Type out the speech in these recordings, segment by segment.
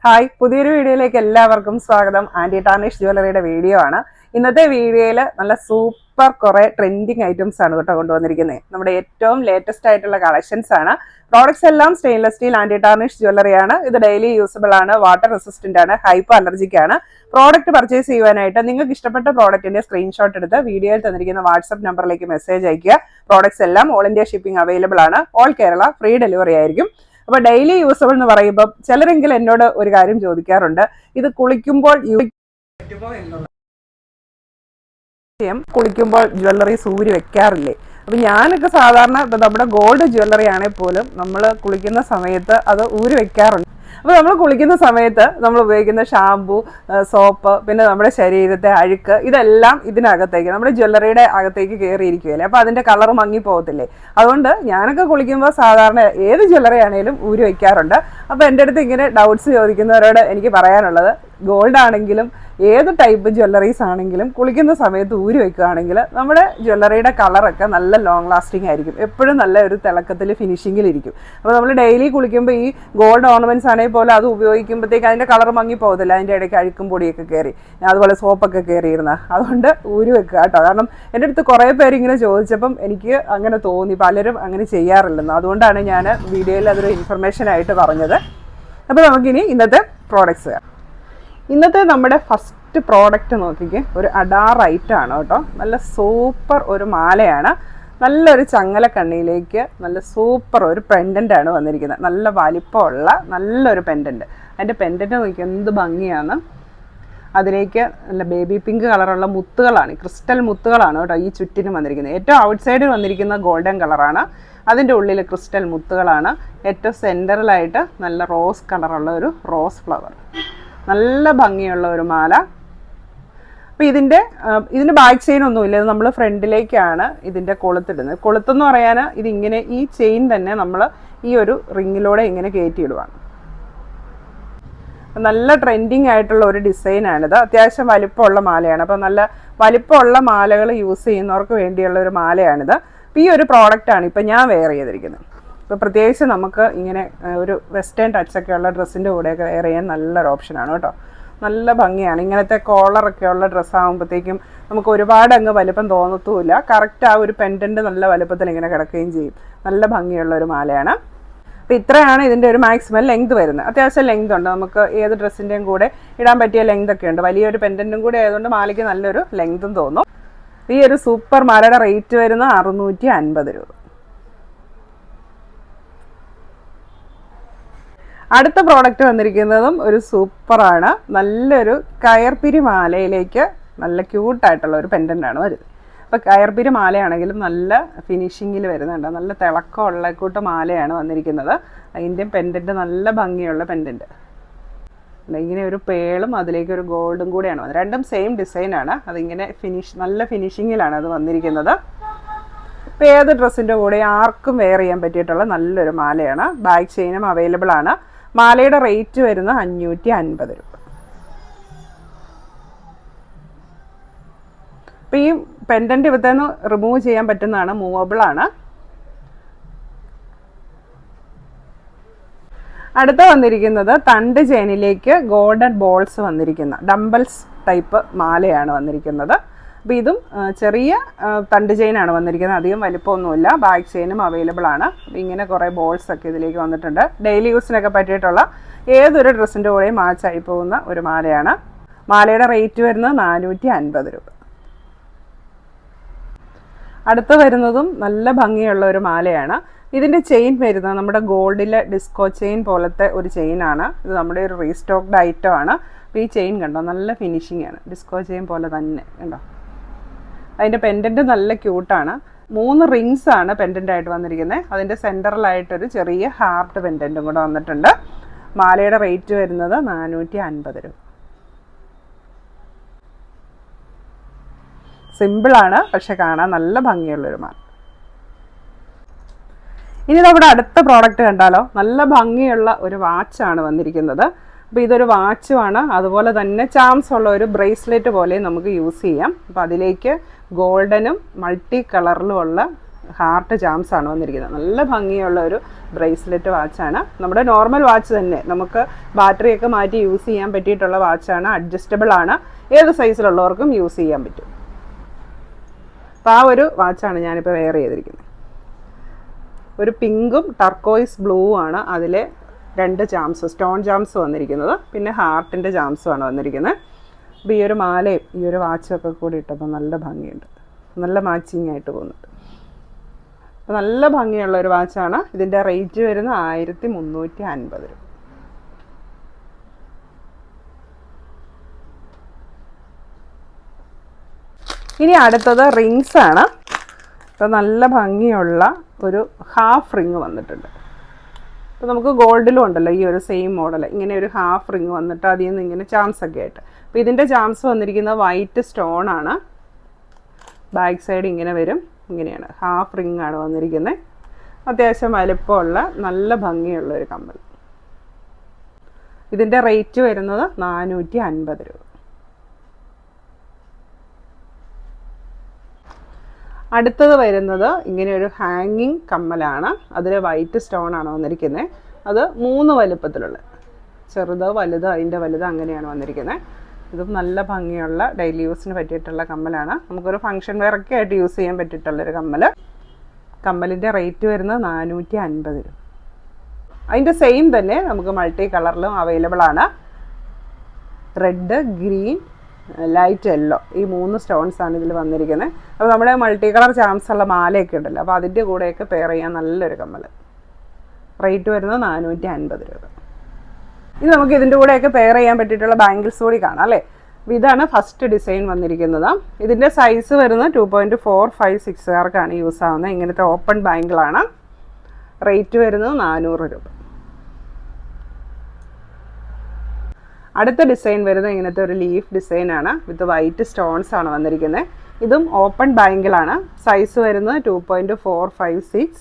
Hi, പുതിയൊരു വീഡിയോയിലേക്ക് എല്ലാവർക്കും സ്വാഗതം. ആന്റി ടാർണിഷ് ജ്വല്ലറിയുടെ വീഡിയോ ആണ്. ഇന്നത്തെ വീഡിയോയിൽ നല്ല സൂപ്പർ കുറെ ട്രെൻഡിങ് ഐറ്റംസ് ആണ് കേട്ടോ കൊണ്ടുവന്നിരിക്കുന്നത്. നമ്മുടെ ഏറ്റവും ലേറ്റസ്റ്റ് ആയിട്ടുള്ള കളക്ഷൻസ് ആണ്. പ്രോഡക്ട്സ് എല്ലാം stainless steel anti tarnish jewellery ആണ്. ഇത് ഡെയിലി യൂസബിൾ ആണ്, വാട്ടർ റെസിസ്റ്റന്റ് ആണ്, ഹൈപ്പോ അലർജിക് ആണ്. പ്രോഡക്റ്റ് പർച്ചേസ് ചെയ്യുവാനായിട്ട് നിങ്ങൾക്ക് ഇഷ്ടപ്പെട്ട പ്രോഡക്റ്റിന്റെ സ്ക്രീൻഷോട്ട് എടുത്ത് വീഡിയോയിൽ തന്നിരിക്കുന്ന വാട്സ്ആപ്പ് നമ്പറിലേക്ക് മെസ്സേജ് അയക്കുക. പ്രോഡക്ട്സ് എല്ലാം ഓൾ ഇന്ത്യ ഷിപ്പിംഗ് അവൈലബിൾ ആണ്. ഓൾ കേരള ഫ്രീ ഡെലിവറി ആയിരിക്കും. അപ്പൊ ഡെയിലി യൂസബിൾ എന്ന് പറയുമ്പോൾ ചിലരെങ്കിലും എന്നോട് ഒരു കാര്യം ചോദിക്കാറുണ്ട്, ഇത് കുളിക്കുമ്പോൾ പറ്റുമോ എന്നുള്ള. കുളിക്കുമ്പോൾ ജ്വല്ലറീസ് ഊരി വെക്കാറില്ലേ? അപ്പൊ ഞാനൊക്കെ സാധാരണ നമ്മുടെ ഗോൾഡ് ജ്വല്ലറി ആണെങ്കിൽ പോലും നമ്മൾ കുളിക്കുന്ന സമയത്ത് അത് ഊരി വെക്കാറുണ്ട്. അപ്പോൾ നമ്മൾ കുളിക്കുന്ന സമയത്ത് നമ്മൾ ഉപയോഗിക്കുന്ന ഷാമ്പു, സോപ്പ്, പിന്നെ നമ്മുടെ ശരീരത്തെ അഴുക്ക്, ഇതെല്ലാം ഇതിനകത്തേക്ക് നമ്മുടെ ജ്വല്ലറിയുടെ അകത്തേക്ക് കയറിയിരിക്കുകയല്ലേ. അപ്പോൾ അതിൻ്റെ കളർ മങ്ങി പോകത്തില്ലേ? അതുകൊണ്ട് ഞാനൊക്കെ കുളിക്കുമ്പോൾ സാധാരണ ഏത് ജ്വല്ലറി ആണെങ്കിലും ഊരി വയ്ക്കാറുണ്ട്. അപ്പോൾ എൻ്റെ അടുത്ത് ഇങ്ങനെ ഡൗട്ട്സ് ചോദിക്കുന്നവരോട് എനിക്ക് പറയാനുള്ളത്, ഗോൾഡ് ആണെങ്കിലും ഏത് ടൈപ്പ് ജ്വല്ലറീസ് ആണെങ്കിലും കുളിക്കുന്ന സമയത്ത് ഊരി വെക്കുകയാണെങ്കിൽ നമ്മുടെ ജ്വല്ലറിയുടെ കളറൊക്കെ നല്ല ലോങ് ലാസ്റ്റിംഗ് ആയിരിക്കും, എപ്പോഴും നല്ല ഒരു തിളക്കത്തിൽ ഫിനിഷിങ്ങിലിരിക്കും. അപ്പോൾ നമ്മൾ ഡെയിലി കുളിക്കുമ്പോൾ ഈ ഗോൾഡ് ഓർണമെൻറ്റ്സ് ആണെങ്കിൽ പോലും അത് ഉപയോഗിക്കുമ്പോഴത്തേക്ക് അതിൻ്റെ കളർ മങ്ങി പോകത്തില്ല, അതിൻ്റെ ഇടയ്ക്ക് അഴുക്കും പൊടിയൊക്കെ കയറി, അതുപോലെ സോപ്പൊക്കെ കയറിയിരുന്ന. അതുകൊണ്ട് ഊരി വെക്കുക കേട്ടോ. കാരണം എൻ്റെ അടുത്ത് കുറേ പേര് ഇങ്ങനെ ചോദിച്ചപ്പം എനിക്ക് അങ്ങനെ തോന്നി, പലരും അങ്ങനെ ചെയ്യാറില്ലെന്ന്. അതുകൊണ്ടാണ് ഞാൻ വീഡിയോയിൽ അതൊരു ഇൻഫർമേഷനായിട്ട് പറഞ്ഞത്. അപ്പോൾ നമുക്കിനി ഇന്നത്തെ പ്രോഡക്ട്സ്. ഇന്നത്തെ നമ്മുടെ ഫസ്റ്റ് പ്രോഡക്റ്റ് നോക്കിക്കേ, ഒരു അഡാർ ഐറ്റാണ് കേട്ടോ. നല്ല സൂപ്പർ ഒരു മാലയാണ്. നല്ലൊരു ചങ്ങല കണ്ണിയിലേക്ക് നല്ല സൂപ്പർ ഒരു പെൻഡൻ്റ് ആണ് വന്നിരിക്കുന്നത്. നല്ല വലിപ്പമുള്ള നല്ലൊരു പെൻഡൻറ്റ്. അതിൻ്റെ പെൻഡൻറ്റ് നോക്കി എന്ത് ഭംഗിയാണ്. അതിലേക്ക് നല്ല ബേബി പിങ്ക് കളറുള്ള മുത്തുകളാണ്, ക്രിസ്റ്റൽ മുത്തുകളാണ് കേട്ടോ ഈ ചുറ്റിനും വന്നിരിക്കുന്നത്. ഏറ്റവും ഔട്ട് സൈഡിൽ വന്നിരിക്കുന്ന ഗോൾഡൻ കളറാണ്, അതിൻ്റെ ഉള്ളിൽ ക്രിസ്റ്റൽ മുത്തുകളാണ്. ഏറ്റവും സെൻറ്ററിലായിട്ട് നല്ല റോസ് കളറുള്ള ഒരു റോസ് ഫ്ലവർ, നല്ല ഭംഗിയുള്ള ഒരു മാല. അപ്പോൾ ഇതിൻ്റെ ബാക്ക് ചെയിൻ ഒന്നുമില്ല, ഇത് നമ്മൾ ഫ്രണ്ടിലേക്കാണ് ഇതിൻ്റെ കൊളുത്തിടുന്നത്. കൊളുത്തെന്ന് പറയാൻ ഇതിങ്ങനെ ഈ ചെയിൻ തന്നെ നമ്മൾ ഈ ഒരു റിങ്ങിലൂടെ ഇങ്ങനെ കയറ്റിയിടുവാണ്. നല്ല ട്രെൻഡിങ് ആയിട്ടുള്ള ഒരു ഡിസൈനാണിത്. അത്യാവശ്യം വലിപ്പമുള്ള മാലയാണ്. അപ്പോൾ നല്ല വലിപ്പമുള്ള മാലകൾ യൂസ് ചെയ്യുന്നവർക്ക് വേണ്ടിയുള്ള ഒരു മാലയാണിത്. അപ്പോൾ ഈ ഒരു പ്രോഡക്റ്റാണ് ഇപ്പോൾ ഞാൻ വെയർ ചെയ്തിരിക്കുന്നത്. ഇപ്പോൾ പ്രത്യേകിച്ച് നമുക്ക് ഇങ്ങനെ ഒരു വെസ്റ്റേൺ ടച്ചൊക്കെയുള്ള ഡ്രസ്സിൻ്റെ കൂടെയൊക്കെ വെയർ ചെയ്യാൻ നല്ലൊരു ഓപ്ഷനാണ് കേട്ടോ. നല്ല ഭംഗിയാണ്. ഇങ്ങനത്തെ കോളറൊക്കെയുള്ള ഡ്രസ്സാകുമ്പോഴത്തേക്കും നമുക്ക് ഒരുപാട് അങ്ങ് വലിപ്പം തോന്നത്തുമില്ല. കറക്റ്റ് ആ ഒരു പെൻഡൻറ്റ് നല്ല വലിപ്പത്തിൽ ഇങ്ങനെ കിടക്കുകയും ചെയ്യും. നല്ല ഭംഗിയുള്ള ഒരു മാലയാണ്. അപ്പോൾ ഇത്രയാണ് ഇതിൻ്റെ ഒരു മാക്സിമം ലെങ്ത് വരുന്നത്. അത്യാവശ്യം ലെങ്ത് ഉണ്ട്, നമുക്ക് ഏത് ഡ്രസ്സിൻ്റെയും കൂടെ ഇടാൻ പറ്റിയ ലെങ്ത് ഒക്കെ ഉണ്ട്. വലിയൊരു പെൻഡൻറ്റും കൂടെ ആയതുകൊണ്ട് മാലയ്ക്ക് നല്ലൊരു ലെങ്തും തോന്നും. ഈ ഒരു സൂപ്പർ മാലയുടെ റേറ്റ് വരുന്നത് 650 രൂപ. അടുത്ത പ്രോഡക്റ്റ് വന്നിരിക്കുന്നതും ഒരു സൂപ്പറാണ്. നല്ലൊരു കയർപിരി മാലയിലേക്ക് നല്ല ക്യൂട്ടായിട്ടുള്ള ഒരു പെൻഡൻ്റാണ് വരുന്നത്. അപ്പോൾ കയർപിരി മാലയാണെങ്കിലും നല്ല ഫിനിഷിങ്ങിൽ വരുന്നുണ്ട്. നല്ല തിളക്കമുള്ള കൂട്ട മാലയാണ് വന്നിരിക്കുന്നത്. അതിൻ്റെ പെൻഡൻറ്റ് നല്ല ഭംഗിയുള്ള പെൻഡൻറ്റ്. ഇങ്ങനെ ഒരു പേളും അതിലേക്ക് ഒരു ഗോൾഡും കൂടെയാണ് വന്നത്. രണ്ടും സെയിം ഡിസൈനാണ്. അതിങ്ങനെ നല്ല ഫിനിഷിങ്ങിലാണ് അത് വന്നിരിക്കുന്നത്. ഇപ്പോൾ ഏത് ഡ്രസ്സിൻ്റെ കൂടെ ആർക്കും വെയർ ചെയ്യാൻ പറ്റിയിട്ടുള്ള നല്ലൊരു മാലയാണ്. ബാക്ക് ചെയിനും അവൈലബിൾ ആണ്. മാലയുടെ റേറ്റ് വരുന്നത് 550 രൂപ. അപ്പോൾ ഈ പെൻഡൻറ്റ് ഇവിടുന്ന് റിമൂവ് ചെയ്യാൻ പറ്റുന്നതാണ്, മൂവബിൾ ആണ്. അടുത്ത വന്നിരിക്കുന്നത് തണ്ട് ചെയിനിലേക്ക് ഗോൾഡൻ ബോൾസ് വന്നിരിക്കുന്ന ഡംബൽസ് ടൈപ്പ് മാലയാണ് വന്നിരിക്കുന്നത്. അപ്പോൾ ഇതും ചെറിയ തണ്ട് ചെയിനാണ് വന്നിരിക്കുന്നത്, അധികം വലിപ്പമൊന്നുമില്ല. ബാക്ക് ചെയിനും അവൈലബിൾ ആണ്. ഇങ്ങനെ കുറേ ബോൾസ് ഒക്കെ ഇതിലേക്ക് വന്നിട്ടുണ്ട്. ഡെയിലി യൂസിനൊക്കെ പറ്റിയിട്ടുള്ള ഏതൊരു ഡ്രസ്സിൻ്റെ കൂടെയും മാച്ചായി പോകുന്ന ഒരു മാലയാണ്. മാലയുടെ റേറ്റ് വരുന്നത് 450 രൂപ. അടുത്ത് വരുന്നതും നല്ല ഭംഗിയുള്ള ഒരു മാലയാണ്. ഇതിൻ്റെ ചെയിൻ വരുന്നത് നമ്മുടെ ഗോൾഡിലെ ഡിസ്കോ ചെയിൻ പോലത്തെ ഒരു ചെയിനാണ്. ഇത് നമ്മുടെ ഒരു റീസ്റ്റോക്ഡ് ഐറ്റം ആണ്. അപ്പോൾ ഈ ചെയിൻ കണ്ടോ, നല്ല ഫിനിഷിംഗ് ആണ്, ഡിസ്കോ ചെയിൻ പോലെ തന്നെ കണ്ടോ. അതിൻ്റെ പെൻഡൻറ്റ് നല്ല ക്യൂട്ടാണ്. 3 റിങ്സ് ആണ് പെൻഡൻ്റായിട്ട് വന്നിരിക്കുന്നത്. അതിൻ്റെ സെൻറ്ററിലായിട്ടൊരു ചെറിയ ഹാർട്ട് പെൻഡൻറ്റും കൂടെ വന്നിട്ടുണ്ട്. മാലയുടെ റേറ്റ് വരുന്നത് 450 രൂപ. സിമ്പിളാണ്, പക്ഷെ കാണാൻ നല്ല ഭംഗിയുള്ളൊരു മാല. ഇനി നമ്മുടെ അടുത്ത പ്രോഡക്റ്റ് കണ്ടാലോ. നല്ല ഭംഗിയുള്ള ഒരു വാച്ചാണ് വന്നിരിക്കുന്നത്. അപ്പോൾ ഇതൊരു വാച്ചുമാണ്, അതുപോലെ തന്നെ ചാംസ് ഉള്ള ഒരു ബ്രേസ്ലെറ്റ് പോലെ നമുക്ക് യൂസ് ചെയ്യാം. അപ്പോൾ അതിലേക്ക് ഗോൾഡനും മൾട്ടി കളറിലുമുള്ള ഹാർട്ട് ജാംസ് ആണ് വന്നിരിക്കുന്നത്. നല്ല ഭംഗിയുള്ള ഒരു ബ്രേസ്ലെറ്റ് വാച്ചാണ്. നമ്മുടെ നോർമൽ വാച്ച് തന്നെ, നമുക്ക് ബാറ്ററിയൊക്കെ മാറ്റി യൂസ് ചെയ്യാൻ പറ്റിയിട്ടുള്ള വാച്ചാണ്. അഡ്ജസ്റ്റബിൾ ആണ്, ഏത് സൈസിലുള്ളവർക്കും യൂസ് ചെയ്യാൻ പറ്റും. അപ്പോൾ ആ ഒരു വാച്ചാണ് ഞാനിപ്പോൾ വെയർ ചെയ്തിരിക്കുന്നത്. ഒരു പിങ്കും ടർക്കോയിസ് ബ്ലൂ ആണ് അതിൽ 2 ജാംസ്, സ്റ്റോൺ ജാംസ് വന്നിരിക്കുന്നത്. പിന്നെ ഹാർട്ടിൻ്റെ ജാംസുമാണ് വന്നിരിക്കുന്നത്. അപ്പോൾ ഈ ഒരു മാലയും ഈ ഒരു വാച്ചും ഒക്കെ കൂടി ഇട്ടപ്പോൾ നല്ല ഭംഗിയുണ്ട്, നല്ല മാച്ചിങ് ആയിട്ട് പോകുന്നുണ്ട്. അപ്പോൾ നല്ല ഭംഗിയുള്ള ഒരു വാച്ചാണ്. ഇതിൻ്റെ റേറ്റ് വരുന്നത് 1350 രൂപ. ഇനി അടുത്തത് റിങ്സ് ആണ്. അപ്പോൾ നല്ല ഭംഗിയുള്ള ഒരു ഹാഫ് റിങ് വന്നിട്ടുണ്ട്. അപ്പോൾ നമുക്ക് ഗോൾഡിലും ഉണ്ടല്ലോ ഈ ഒരു സെയിം മോഡൽ, ഇങ്ങനെ ഒരു ഹാഫ് റിങ് വന്നിട്ട് അതിൽ നിന്ന് ഇങ്ങനെ ചാംസ് ഒക്കെ ആയിട്ട്. അപ്പോൾ ഇതിൻ്റെ ചാംസ് വന്നിരിക്കുന്നത് വൈറ്റ് സ്റ്റോൺ ആണ്. ബാക്ക് സൈഡ് ഇങ്ങനെ വരും, ഇങ്ങനെയാണ് ഹാഫ് റിങ് ആണ് വന്നിരിക്കുന്നത്. അത്യാവശ്യം വലുപ്പമുള്ള നല്ല ഭംഗിയുള്ള ഒരു കമ്മൽ. ഇതിൻ്റെ റേറ്റ് വരുന്നത് 450 രൂപ. അടുത്തത് വരുന്നത് ഇങ്ങനെ ഒരു ഹാങ്ങിങ് കമ്മലാണ്. അതിൽ വൈറ്റ് സ്റ്റോൺ ആണ് വന്നിരിക്കുന്നത്. അത് 3 വലുപ്പത്തിലുള്ള, ചെറുത് വലുത് അതിൻ്റെ വലുത് അങ്ങനെയാണ് വന്നിരിക്കുന്നത്. ഇതും നല്ല ഭംഗിയുള്ള ഡെയിലി യൂസിന് പറ്റിയിട്ടുള്ള കമ്മലാണ്. നമുക്കൊരു ഫംഗ്ഷൻ വെയറൊക്കെ ആയിട്ട് യൂസ് ചെയ്യാൻ പറ്റിയിട്ടുള്ളൊരു കമ്മൽ. കമ്മലിൻ്റെ റേറ്റ് വരുന്നത് 450 രൂപ. അതിൻ്റെ സെയിം തന്നെ നമുക്ക് മൾട്ടി കളറിലും അവൈലബിൾ ആണ്. റെഡ്, ഗ്രീൻ, ലൈറ്റ് യെല്ലോ, ഈ 3 സ്റ്റോൺസ് ആണ് ഇതിൽ വന്നിരിക്കുന്നത്. അപ്പോൾ നമ്മുടെ മൾട്ടി കളർ ചാംസ് ഉള്ള മാലയൊക്കെ ഉണ്ടല്ലോ, അപ്പോൾ അതിൻ്റെ കൂടെയൊക്കെ പെയർ ചെയ്യാൻ നല്ലൊരു കമ്മൽ. റേറ്റ് വരുന്നത് 450 രൂപ. ഇനി നമുക്ക് ഇതിൻ്റെ കൂടെയൊക്കെ പെയർ ചെയ്യാൻ പറ്റിയിട്ടുള്ള ബാംഗിൾസ് കൂടി കാണാം അല്ലേ. അപ്പോൾ ഇതാണ് ഫസ്റ്റ് ഡിസൈൻ വന്നിരിക്കുന്നത്. ഇതിൻ്റെ സൈസ് വരുന്നത് 2.45-6കാർക്കാണ് യൂസ് ആവുന്നത്. ഇങ്ങനത്തെ ഓപ്പൺ ബാംഗിളാണ്. റേറ്റ് വരുന്നത് 400 രൂപ. അടുത്ത ഡിസൈൻ വരുന്നത് ഇങ്ങനത്തെ ഒരു ലീഫ് ഡിസൈനാണ്. വിത്ത് വൈറ്റ് സ്റ്റോൺസ് ആണ് വന്നിരിക്കുന്നത്. ഇതും ഓപ്പൺ ബാംഗിളാണ്. സൈസ് വരുന്നത് 2.456.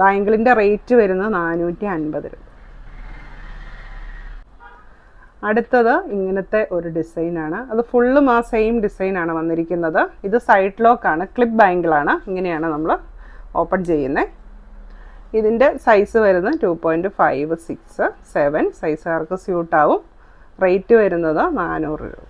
ബാംഗിളിൻ്റെ റേറ്റ് വരുന്നത് 450 രൂപ. അടുത്തത് ഇങ്ങനത്തെ ഒരു ഡിസൈനാണ്. അത് ഫുള്ളും ആ സെയിം ഡിസൈനാണ് വന്നിരിക്കുന്നത്. ഇത് സൈഡ് ലോക്കാണ്, ക്ലിപ്പ് ബാംഗിളാണ്. ഇങ്ങനെയാണ് നമ്മൾ ഓപ്പൺ ചെയ്യുന്നത്. ഇതിൻ്റെ സൈസ് വരുന്നത് 2.56-7 സൈസുകാർക്ക് സ്യൂട്ടാവും. റേറ്റ് വരുന്നത് 400 രൂപ.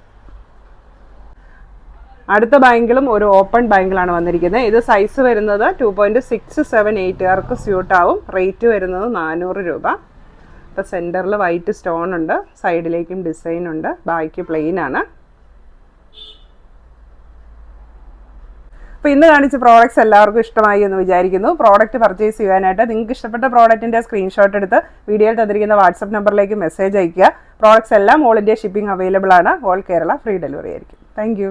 അടുത്ത ബാംഗിളും ഒരു ഓപ്പൺ ബാംഗിളാണ് വന്നിരിക്കുന്നത്. ഇത് സൈസ് വരുന്നത് 2.6-7-8കാർക്ക് സ്യൂട്ടാവും. റേറ്റ് വരുന്നത് 400 രൂപ. ഇപ്പോൾ സെൻറ്ററിൽ വൈറ്റ് സ്റ്റോൺ ഉണ്ട്, സൈഡിലേക്കും ഡിസൈൻ ഉണ്ട്, ബാക്കി പ്ലെയിൻ ആണ്. അപ്പോൾ ഇന്ന് കാണിച്ച പ്രോഡക്റ്റ്സ് എല്ലാവർക്കും ഇഷ്ടമായി എന്ന് വിചാരിക്കുന്നു. പ്രോഡക്റ്റ് പർച്ചേസ് ചെയ്യാനായിട്ട് നിങ്ങൾക്ക് ഇഷ്ടപ്പെട്ട പ്രോഡക്റ്റിൻ്റെ സ്ക്രീൻഷോട്ട് എടുത്ത് വീഡിയോയിൽ തന്നിരിക്കുന്ന വാട്സപ്പ് നമ്പറിലേക്ക് മെസ്സേജ് അയയ്ക്കുക. പ്രോഡക്റ്റ്സ് എല്ലാം ഓൾ ഇന്ത്യ ഷിപ്പിംഗ് അവൈലബിൾ ആണ്. ഓൾ കേരള ഫ്രീ ഡെലിവറി ആയിരിക്കും. താങ്ക്